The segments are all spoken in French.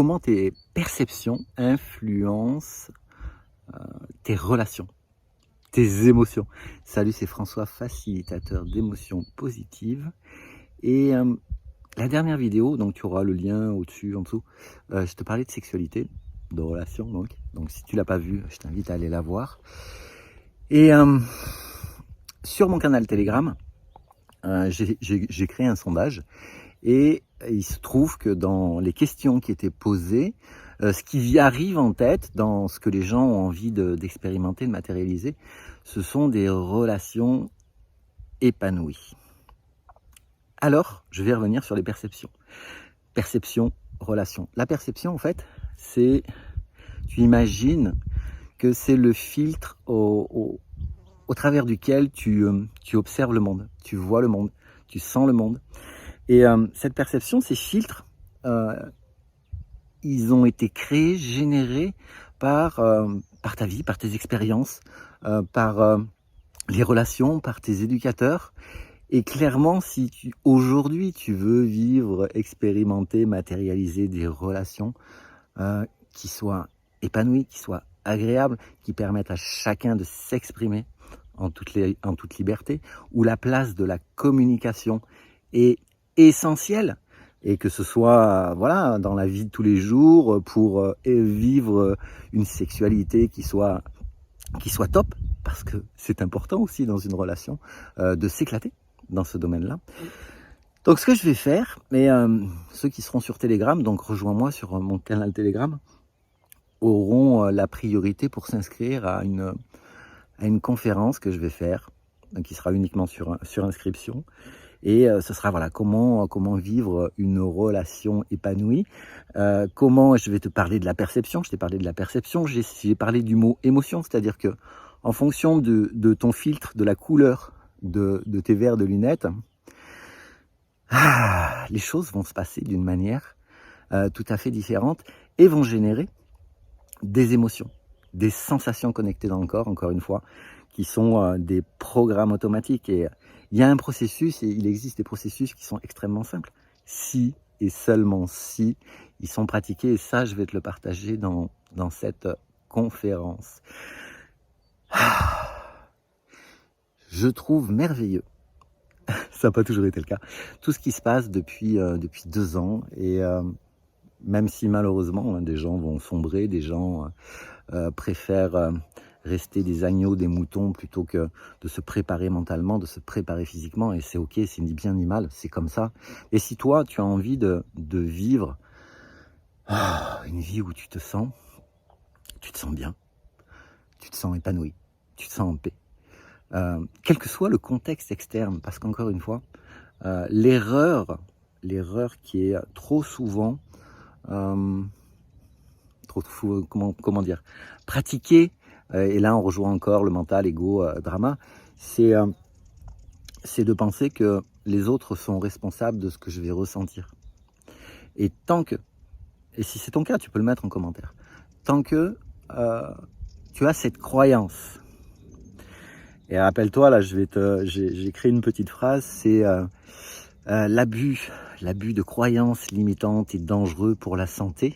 comment tes perceptions influencent tes relations, tes émotions. Salut, c'est François, facilitateur d'émotions positives. Et la dernière vidéo, donc tu auras le lien au-dessus, en dessous, je te parlais de sexualité, de relations donc. Donc si tu l'as pas vue, je t'invite à aller la voir. Et sur mon canal Telegram, j'ai créé un sondage. Et il se trouve que dans les questions qui étaient posées, ce qui arrive en tête dans ce que les gens ont envie d'expérimenter, de matérialiser, ce sont des relations épanouies. Alors, je vais revenir sur les perceptions. Perception, relation. La perception, en fait, c'est, tu imagines que c'est le filtre au travers duquel tu observes le monde, tu vois le monde, tu sens le monde. Et cette perception, ces filtres, ils ont été créés, générés par ta vie, par tes expériences, par les relations, par tes éducateurs. Et clairement, si aujourd'hui tu veux vivre, expérimenter, matérialiser des relations qui soient épanouies, qui soient agréables, qui permettent à chacun de s'exprimer en toute liberté, où la place de la communication est essentielle, et que ce soit voilà, dans la vie de tous les jours, pour vivre une sexualité qui soit top, parce que c'est important aussi dans une relation de s'éclater dans ce domaine-là. Donc ce que je vais faire, mais ceux qui seront sur Telegram, donc rejoins-moi sur mon canal Telegram, auront la priorité pour s'inscrire à une conférence que je vais faire, qui sera uniquement sur inscription. Et ce sera voilà, comment vivre une relation épanouie. Comment je vais te parler de la perception. Je t'ai parlé de la perception, j'ai parlé du mot émotion, c'est-à-dire que en fonction de ton filtre, de la couleur de tes verres de lunettes, les choses vont se passer d'une manière tout à fait différente et vont générer des émotions, des sensations connectées dans le corps, encore une fois, qui sont des programmes automatiques. Et il y a un processus, et il existe des processus qui sont extrêmement simples. Si et seulement si ils sont pratiqués, et ça, je vais te le partager dans cette conférence. Je trouve merveilleux, ça n'a pas toujours été le cas, tout ce qui se passe depuis 2 ans. Et même si malheureusement, des gens vont sombrer, des gens préfèrent rester des agneaux, des moutons, plutôt que de se préparer mentalement, de se préparer physiquement. Et c'est ok, c'est ni bien ni mal, c'est comme ça. Et si toi, tu as envie de vivre une vie où tu te sens bien, tu te sens épanoui, tu te sens en paix, quel que soit le contexte externe, parce qu'encore une fois, l'erreur qui est trop souvent comment dire, pratiquer, et là on rejoint encore le mental, ego, drama, c'est de penser que les autres sont responsables de ce que je vais ressentir. Et si c'est ton cas, tu peux le mettre en commentaire, tant que tu as cette croyance, et rappelle-toi, là j'ai créé une petite phrase, c'est l'abus de croyances limitantes et dangereux pour la santé,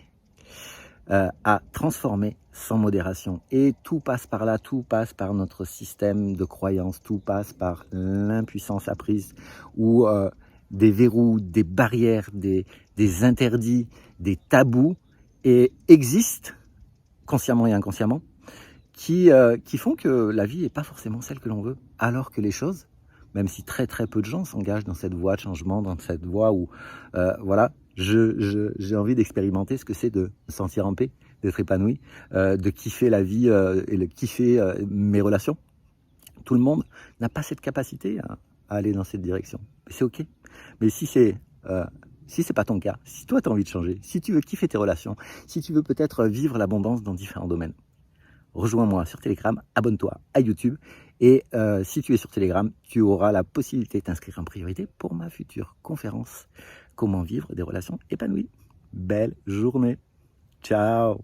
à transformer sans modération. Et tout passe par là, tout passe par notre système de croyances, tout passe par l'impuissance apprise, ou des verrous, des barrières, des interdits, des tabous, et existent, consciemment et inconsciemment, qui font que la vie n'est pas forcément celle que l'on veut, alors que les choses, même si très très peu de gens s'engagent dans cette voie de changement, dans cette voie où voilà, j'ai envie d'expérimenter ce que c'est de me sentir en paix, d'être épanoui, de kiffer la vie et de kiffer mes relations. Tout le monde n'a pas cette capacité à aller dans cette direction. C'est ok. Mais si c'est pas ton cas, si toi tu as envie de changer, si tu veux kiffer tes relations, si tu veux peut-être vivre l'abondance dans différents domaines, rejoins-moi sur Telegram, abonne-toi à YouTube, et si tu es sur Telegram, tu auras la possibilité de t'inscrire en priorité pour ma future conférence. Comment vivre des relations épanouies. Belle journée. Ciao.